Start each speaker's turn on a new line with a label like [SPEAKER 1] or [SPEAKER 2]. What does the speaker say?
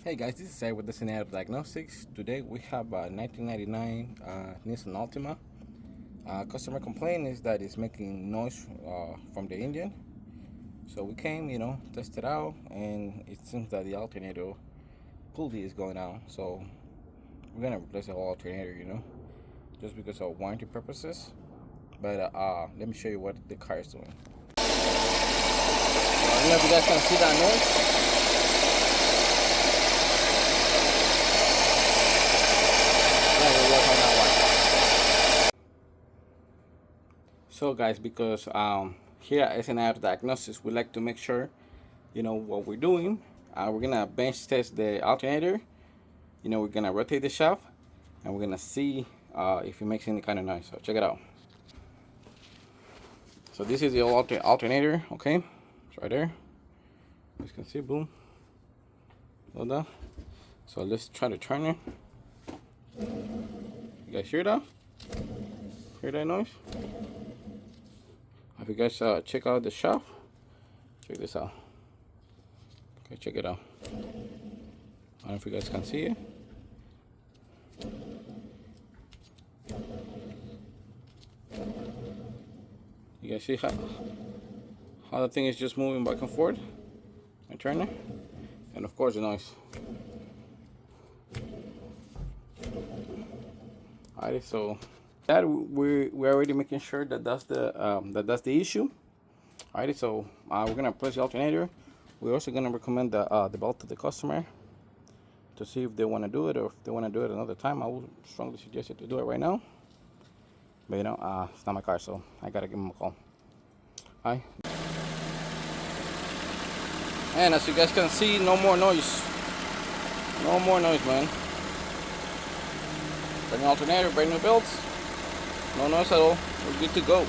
[SPEAKER 1] Hey guys, this is Ed with the Scenario Diagnostics. Today we have a 1999 Nissan Altima. Customer complaint is that it's making noise from the engine. So we came, tested out, and it seems that the alternator pulley is going out. So we're gonna replace the whole alternator, just because of warranty purposes. But let me show you what the car is doing. I don't know if you guys can see that noise. So guys, because here at SNR Diagnosis, we like to make sure what we're doing. We're gonna bench test the alternator. We're gonna rotate the shaft, and we're gonna see if it makes any kind of noise. So check it out. So this is the alternator. Okay, it's right there. As you can see, boom. Hold on. So let's try to turn it. You guys hear that? Hear that noise? If you guys check out the shaft, check this out. Okay, check it out. I don't know if you guys can see it. You guys see how the thing is just moving back and forth and turning, and of course the noise. Alright, so that we're already making sure that that's the issue. Alright, so we're gonna press the alternator. We're also gonna recommend the belt to the customer to see if they want to do it, or if they want to do it another time. I would strongly suggest you to do it right now. But it's not my car, so I gotta give them a call. Alright. And as you guys can see, no more noise. No more noise, man. Brand new alternator, brand new belts. No noise at all. We're good to go.